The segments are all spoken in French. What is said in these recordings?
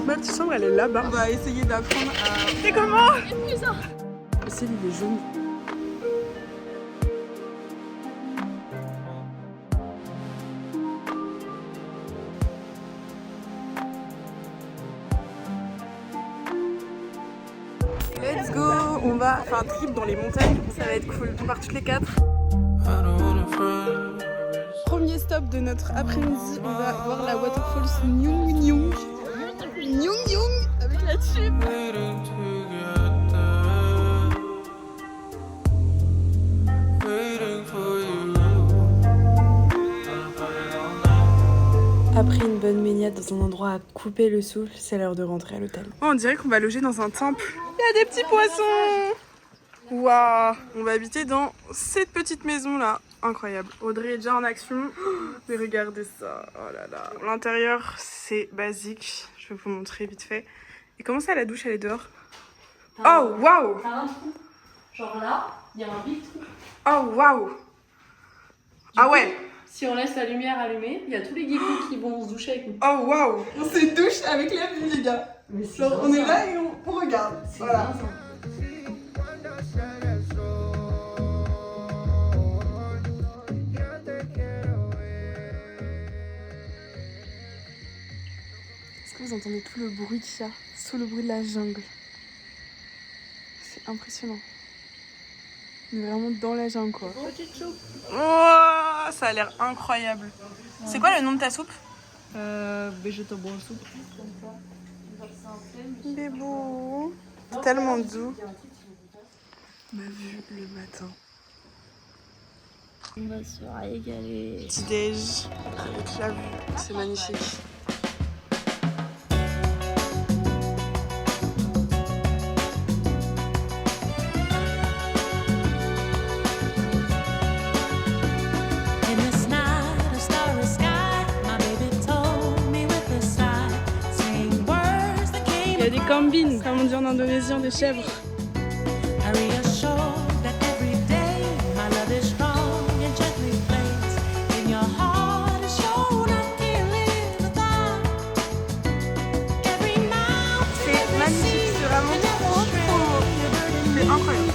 Donc ma petite chambre elle est là-bas. On va essayer d'apprendre à... C'est comment? Le ciel il est jaune. Let's go! On va faire un trip dans les montagnes, ça va être cool. On part toutes les 4. Premier stop de notre après-midi, on va voir la waterfalls Nyung Nyung. Nyung Nyung avec la tube. Après une bonne baignade dans un endroit à couper le souffle, c'est l'heure de rentrer à l'hôtel. Oh, on dirait qu'on va loger dans un temple. Il y a des petits poissons. Waouh. On va habiter dans cette petite maison là. Incroyable. Audrey est déjà en action. Mais regardez ça. Oh là là. L'intérieur, c'est basique. Je vais vous montrer vite fait. Et comment ça, la douche, elle est dehors? Oh, waouh. T'as un trou. Genre là, il y a un big trou. Oh, waouh. Ah ouais. Si on laisse la lumière allumée, il y a tous les geckos qui vont se doucher avec nous. Oh waouh. On se douche avec la vue les gars. Genre, on est là et on regarde. Voilà. Est-ce que vous entendez tout le bruit qu'il y a sous le bruit de la jungle? C'est impressionnant. On est vraiment dans la jungle quoi. Petite soupe. Oh, ça a l'air incroyable. Ouais. C'est quoi le nom de ta soupe? Vegetable soup. Il est beau. Tellement doux. Ma vue le matin. On va se régaler. Petit déj avec la vue. C'est magnifique. Il y a des kambing, comme on dit en indonésien, des chèvres. C'est magnifique, c'est vraiment trop beau. C'est incroyable.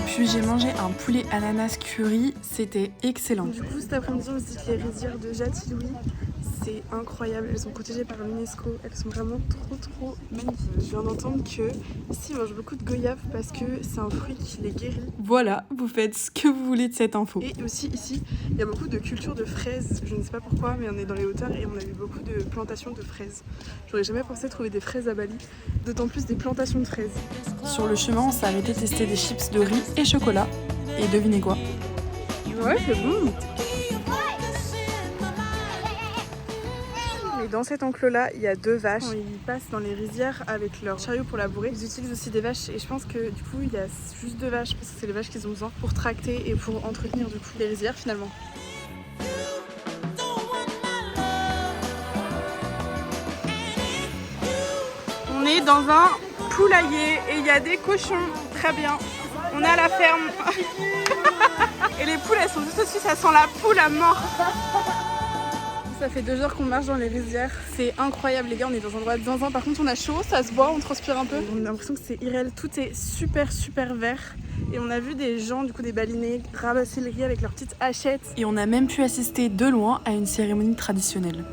Puis j'ai mangé un poulet ananas curry, c'était excellent. Du coup cet après-midi on visite les rizières de Jatilouis. C'est incroyable, elles sont protégées par l'UNESCO, elles sont vraiment trop magnifiques. Je viens d'entendre que ici ils mangent beaucoup de goyave parce que c'est un fruit qui les guérit. Voilà, vous faites ce que vous voulez de cette info. Et aussi ici, il y a beaucoup de culture de fraises, je ne sais pas pourquoi, mais on est dans les hauteurs et on a vu beaucoup de plantations de fraises. J'aurais jamais pensé trouver des fraises à Bali, d'autant plus des plantations de fraises. Sur le chemin, on s'est arrêté tester des chips de riz et chocolat. Et devinez quoi? Ouais, c'est bon. Et dans cet enclos-là, il y a 2 vaches. Quand ils passent dans les rizières avec leur chariot pour labourer, ils utilisent aussi des vaches. Et je pense que du coup, il y a juste 2 vaches parce que c'est les vaches qu'ils ont besoin pour tracter et pour entretenir du coup les rizières finalement. On est dans un poulailler et il y a des cochons. Très bien. On est à la ferme. Et les poules, elles sont juste au-dessus, ça sent la poule à mort. Ça fait 2 jours qu'on marche dans les rizières. C'est incroyable les gars, on est dans un endroit de zinzin. Par contre on a chaud, ça se voit, on transpire un peu. On a l'impression que c'est irréel, tout est super vert. Et on a vu des gens, du coup des balinés, ramasser le riz avec leurs petites hachettes. Et on a même pu assister de loin à une cérémonie traditionnelle.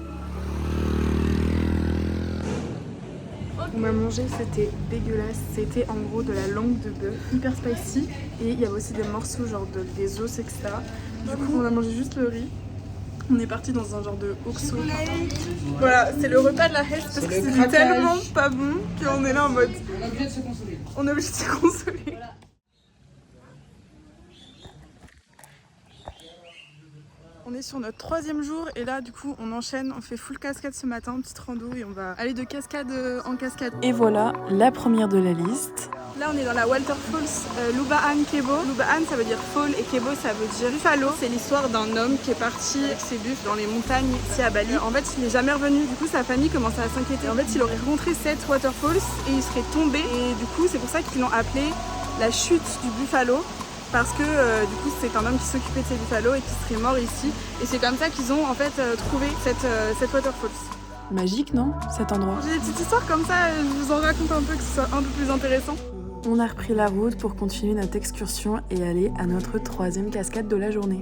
On a mangé, c'était dégueulasse. C'était en gros de la langue de bœuf, hyper spicy. Et il y avait aussi des morceaux, genre des os, etc. Du coup on a mangé juste le riz. On est parti dans un genre de oxo. Voilà, c'est le repas de la Hesse parce que c'est tellement pas bon qu'on est là en mode... On est obligé de se consoler. On est obligé de se consoler. Voilà. On est sur notre 3e jour et là du coup on enchaîne, on fait full cascade ce matin, petite rando et on va aller de cascade en cascade. Et voilà la première de la liste. Là on est dans la waterfalls Lubaan Kebo. Lubaan ça veut dire fall et Kebo ça veut dire buffalo. C'est l'histoire d'un homme qui est parti avec ses buffles dans les montagnes ici à Bali. En fait il n'est jamais revenu, du coup sa famille commençait à s'inquiéter. En fait il aurait rencontré cette waterfalls et il serait tombé et du coup c'est pour ça qu'ils l'ont appelé la chute du buffalo. Parce que du coup c'est un homme qui s'occupait de ces buffalo et qui serait mort ici. Et c'est comme ça qu'ils ont en fait trouvé cette waterfalls. Magique, non, cet endroit? J'ai des petites histoires comme ça, je vous en raconte un peu que ce soit un peu plus intéressant. On a repris la route pour continuer notre excursion et aller à notre 3e cascade de la journée.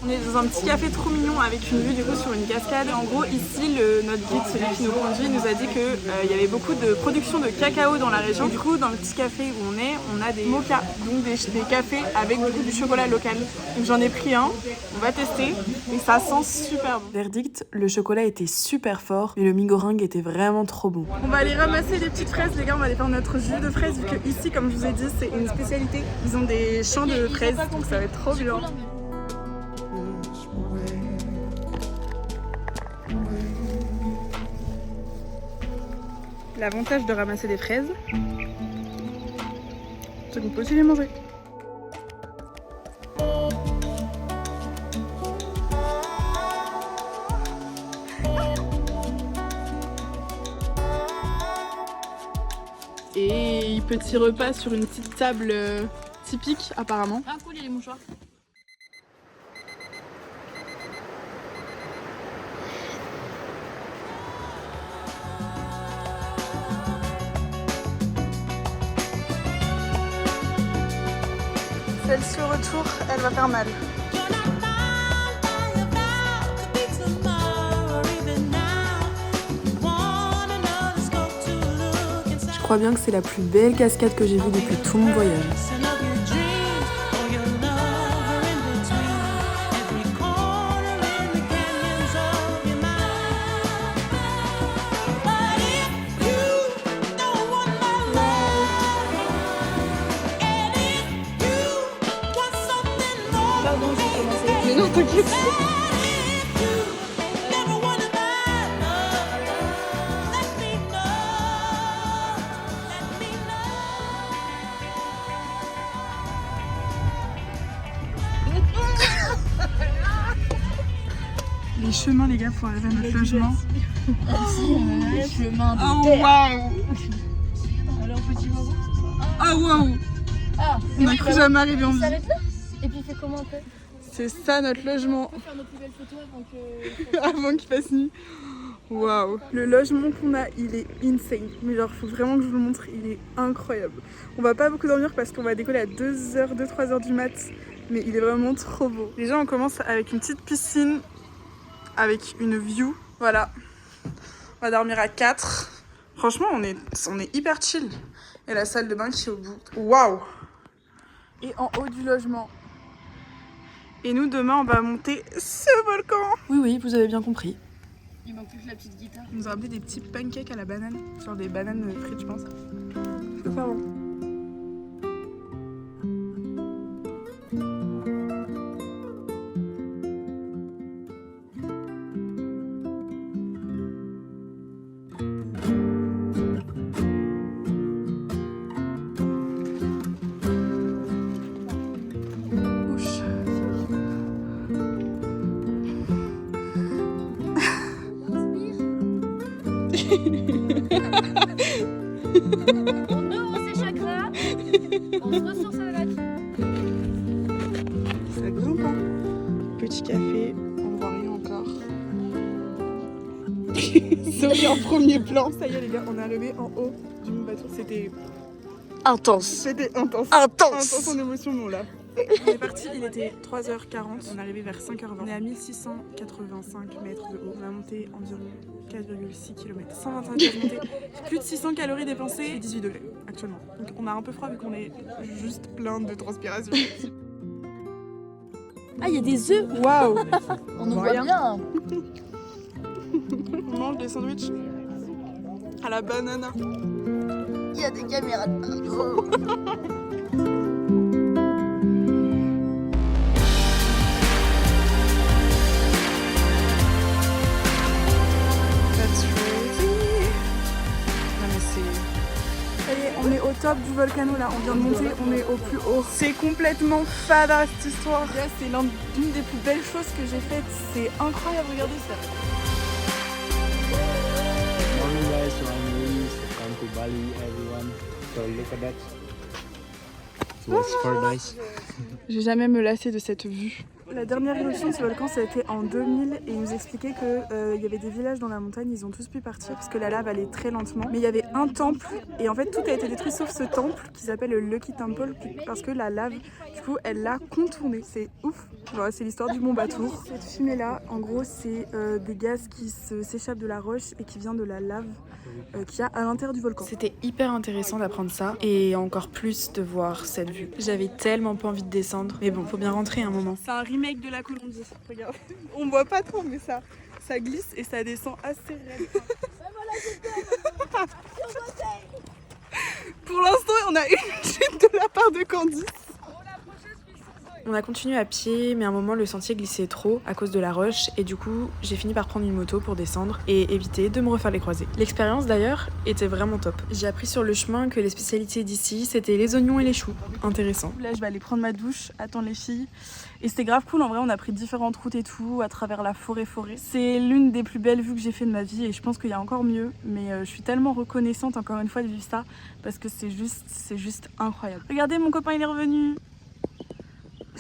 On est dans un petit café trop mignon avec une vue du coup sur une cascade. En gros ici notre guide, celui qui nous conduit, nous a dit qu'il y avait beaucoup de production de cacao dans la région. Du coup dans le petit café où on a des mochas, donc des cafés avec du chocolat local. Donc j'en ai pris un, on va tester et ça sent super bon. Verdict, le chocolat était super fort et le meringue était vraiment trop bon. On va aller ramasser des petites fraises les gars, on va aller faire notre jus de fraises vu que ici comme je vous ai dit c'est une spécialité. Ils ont des champs de fraises donc ça va être trop bien. L'avantage de ramasser des fraises, c'est qu'on peut aussi les manger. Et petit repas sur une petite table typique apparemment. Ah cool, il y a les mouchoirs. Celle-ci au retour, elle va faire mal. Je crois bien que c'est la plus belle cascade que j'ai vue depuis tout mon voyage. Mais non, t'inquiète. Les chemins, les gars, pour arriver à notre logement. Chemin de Oh terre. waouh! Alors petit moment. Oh waouh! Ah, On a cru jamais arriver en vie. s'arrête là. Et puis il fait comment après? C'est ça notre logement. On peut faire nos plus belles photos avant que... Avant qu'il fasse nuit. Waouh! Le logement qu'on a, il est insane. Mais genre, faut vraiment que je vous le montre, il est incroyable. On va pas beaucoup dormir parce qu'on va décoller à 2h, 3h du mat. Mais il est vraiment trop beau. Déjà, on commence avec une petite piscine, avec une view. Voilà. On va dormir à 4. Franchement, on est hyper chill. Et la salle de bain qui est au bout. Waouh! Et en haut du logement. Et nous, demain, on va monter ce volcan. Oui, vous avez bien compris. Il manque plus que la petite guitare. Ils nous ont ramené des petits pancakes à la banane. Genre des bananes frites, je pense. Super bon. Ouch. On ouvre ses chakras. On se ressource à la Ça grimpe, hein. Petit café, on voit rien encore. Zoé en premier plan. Ça y est les gars, on est arrivé en haut du Mont Batour. C'était Intense. C'était intense. Intense. Intense en émotion, mais on l'a. On est parti, il était 3h40. On est arrivé vers 5h20. On est à 1685 mètres de haut. On a monté environ 4,6 km. 125 km montées. Plus de 600 calories dépensées et 18 degrés actuellement. Donc on a un peu froid vu qu'on est juste plein de transpiration. Ah, il y a des œufs. Waouh! On nous Rien. voit bien. On mange des sandwichs à la banana. Il y a des caméras. That's crazy. Non mais c'est... Ça y est, on est au top du volcano là, on vient de monter, on est au plus haut. C'est complètement fada cette histoire. Là, c'est l'une des plus belles choses que j'ai faites. C'est incroyable, regardez ça. Morning guys, so I'm Luis. Welcome to Bali everyone. So look at that. So it's paradise. J'ai jamais me lasser de cette vue. La dernière éruption de ce volcan, ça a été en 2000 et ils nous expliquaient qu'il y avait des villages dans la montagne, ils ont tous pu partir parce que la lave allait très lentement. Mais il y avait un temple et en fait tout a été détruit sauf ce temple qui s'appelle le Lucky Temple parce que la lave, du coup, elle l'a contourné. C'est ouf. Voilà, c'est l'histoire du Mont Batour. Cette fumée là, en gros, c'est des gaz qui s'échappent de la roche et qui vient de la lave qu'il y a à l'intérieur du volcan. C'était hyper intéressant d'apprendre ça et encore plus de voir cette vue. J'avais tellement pas envie de descendre, mais bon, faut bien rentrer un moment. C'est un remake de la Colombie, regarde. On voit pas trop, mais ça glisse et ça descend assez raide. Pour l'instant, on a une chute de la part de Candice. On a continué à pied, mais à un moment le sentier glissait trop à cause de la roche et du coup j'ai fini par prendre une moto pour descendre et éviter de me refaire les croisés. L'expérience d'ailleurs était vraiment top. J'ai appris sur le chemin que les spécialités d'ici c'était les oignons et les choux. Intéressant. Là je vais aller prendre ma douche, attendre les filles. Et c'était grave cool, en vrai on a pris différentes routes et tout à travers la forêt. C'est l'une des plus belles vues que j'ai fait de ma vie et je pense qu'il y a encore mieux. Mais je suis tellement reconnaissante encore une fois de vivre ça parce que c'est juste incroyable. Regardez, mon copain il est revenu.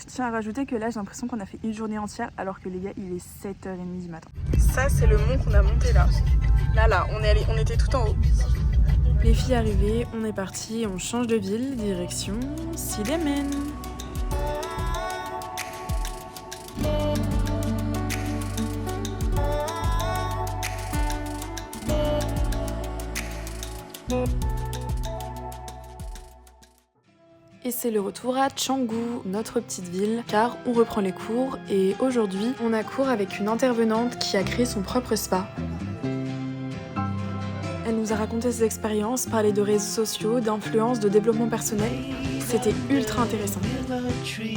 Je tiens à rajouter que là j'ai l'impression qu'on a fait une journée entière alors que les gars il est 7h30 du matin. Ça c'est le mont qu'on a monté là. Là on était tout en haut. Les filles arrivées, on est parti, on change de ville, direction Sidemen. Et c'est le retour à Canggu, notre petite ville, car on reprend les cours et aujourd'hui on a cours avec une intervenante qui a créé son propre spa. Elle nous a raconté ses expériences, parlé de réseaux sociaux, d'influence, de développement personnel. C'était ultra intéressant. Je suis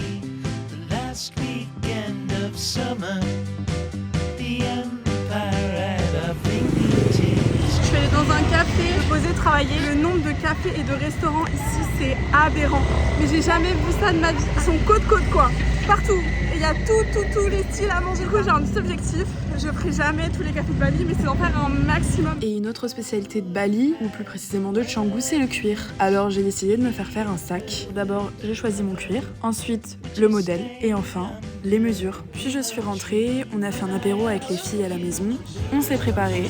allée dans un café, poser, travailler. Le nombre de cafés et de restaurants ici, c'est aberrant. Mais j'ai jamais vu ça de ma vie. Ils sont côte-côte quoi, partout. Et il y a tous les styles à manger. Du coup, j'ai un petit objectif. Je ferai jamais tous les cafés de Bali, mais c'est d'en faire un maximum. Et une autre spécialité de Bali, ou plus précisément de Canggu, c'est le cuir. Alors j'ai décidé de me faire un sac. D'abord, j'ai choisi mon cuir. Ensuite, le modèle. Et enfin, les mesures. Puis je suis rentrée, on a fait un apéro avec les filles à la maison. On s'est préparé.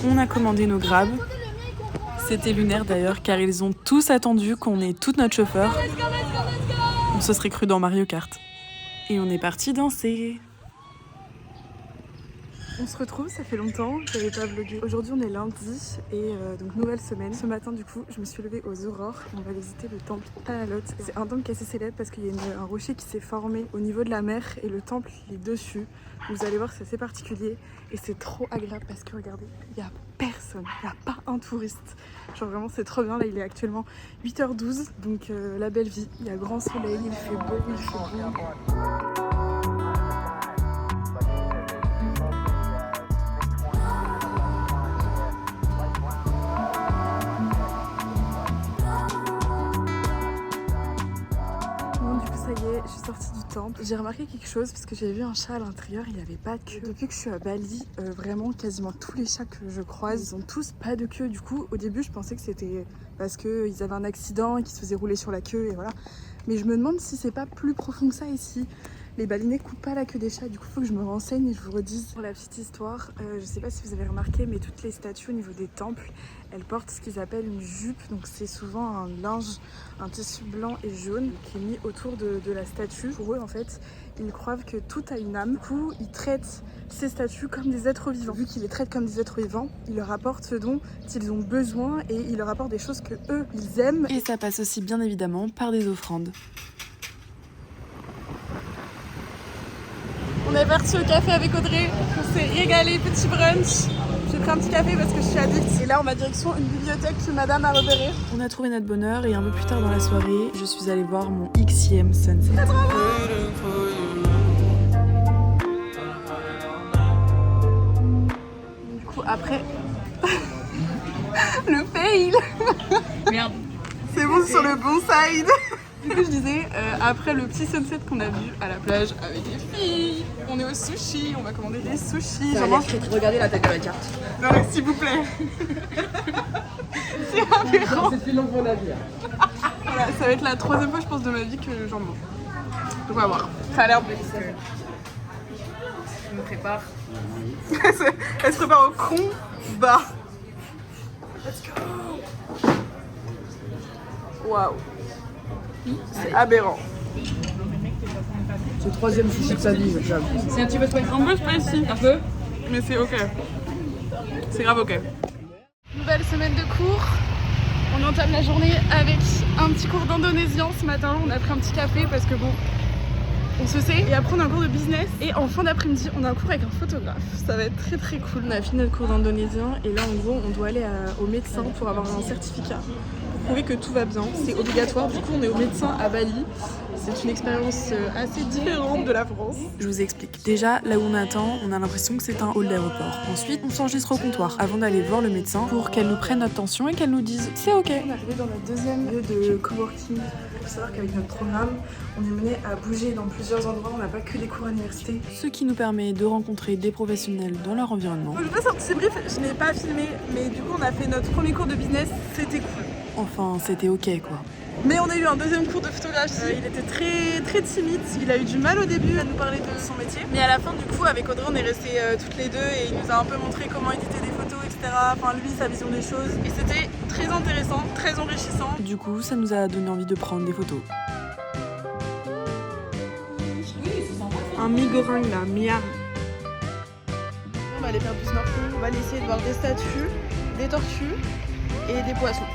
On a commandé nos grabs. C'était lunaire d'ailleurs car ils ont tous attendu qu'on ait tout notre chauffeur. On se serait cru dans Mario Kart. Et on est parti danser. On se retrouve, ça fait longtemps, j'avais pas vlogué. Aujourd'hui on est lundi et donc nouvelle semaine. Ce matin du coup je me suis levée aux aurores. On va visiter le temple Talalot. C'est un temple qui est assez célèbre parce qu'il y a un rocher qui s'est formé au niveau de la mer et le temple il est dessus. Vous allez voir c'est assez particulier et c'est trop agréable parce que regardez, il n'y a personne, il n'y a pas un touriste. Genre vraiment c'est trop bien, là il est actuellement 8h12 donc la belle vie. Il y a grand soleil, il fait beau, il fait beau. Je suis sortie du temple. J'ai remarqué quelque chose parce que j'avais vu un chat à l'intérieur, il n'y avait pas de queue. Depuis que je suis à Bali, vraiment quasiment tous les chats que je croise, ils ont tous pas de queue. Du coup, au début, je pensais que c'était parce qu'ils avaient un accident et qu'ils se faisaient rouler sur la queue et voilà. Mais je me demande si c'est pas plus profond que ça ici. Les balinais coupent pas la queue des chats, du coup il faut que je me renseigne et je vous redise. Pour la petite histoire, je sais pas si vous avez remarqué, mais toutes les statues au niveau des temples, elles portent ce qu'ils appellent une jupe. Donc c'est souvent un linge, un tissu blanc et jaune qui est mis autour de la statue. Pour eux en fait, ils croient que tout a une âme. Du coup, ils traitent ces statues comme des êtres vivants. Vu qu'ils les traitent comme des êtres vivants, ils leur apportent ce dont ils ont besoin et ils leur apportent des choses que eux, ils aiment. Et ça passe aussi bien évidemment par des offrandes. On est parti au café avec Audrey, on s'est régalé, petit brunch. J'ai pris un petit café parce que je suis addict. Et là on va direction une bibliothèque que madame a repérée. On a trouvé notre bonheur et un peu plus tard dans la soirée, je suis allée voir mon Xème sunset. Du coup après, le fail. Merde. C'est bon, c'est sur le bon side. Du coup je disais, après le petit sunset qu'on a vu à la plage avec les filles, on est au sushi, on va commander des sushis. Regardez la taille de la carte. Non mais s'il vous plaît. C'est aberrant. C'est plus long pour la vie. Voilà, ça va être la troisième fois je pense de ma vie que j'en mange. On va voir. Ça a l'air bon. Je me prépare. Elle se prépare au combat. Let's go. Waouh. C'est aberrant. C'est le troisième sushi de sa vie, j'avoue. C'est un petit peu spicy. Un peu spicy. Un peu. Mais c'est ok. C'est grave ok. Nouvelle semaine de cours. On entame la journée avec un petit cours d'indonésien ce matin. On a pris un petit café parce que bon, on se sait. Et après on a un cours de business. Et en fin d'après-midi, on a un cours avec un photographe. Ça va être très très cool. On a fini notre cours d'indonésien et là en gros on doit aller au médecin pour avoir un certificat. Pour prouver que tout va bien. C'est obligatoire. Du coup on est au médecin à Bali. C'est une expérience assez différente de la France. Je vous explique. Déjà, là où on attend, on a l'impression que c'est un hall d'aéroport. Ensuite, on s'enregistre au comptoir avant d'aller voir le médecin pour qu'elle nous prenne notre tension et qu'elle nous dise c'est ok. On est arrivé dans notre deuxième lieu de coworking. Il faut savoir qu'avec notre programme, on est mené à bouger dans plusieurs endroits. On n'a pas que les cours à l'université. Ce qui nous permet de rencontrer des professionnels dans leur environnement. Je vais sortir brief, je n'ai pas filmé, mais du coup on a fait notre premier cours de business, c'était cool. Enfin, c'était ok quoi. Mais on a eu un deuxième cours de photographie. Il était très très timide. Il a eu du mal au début à nous parler de son métier. Mais à la fin, du coup, avec Audrey, on est restés toutes les deux et il nous a un peu montré comment éditer des photos, etc. Enfin, lui, sa vision des choses. Et c'était très intéressant, très enrichissant. Du coup, ça nous a donné envie de prendre des photos. Un mi-goreng là, miam. On va aller faire du snorkeling. On va aller essayer de voir des statues, des tortues et des poissons.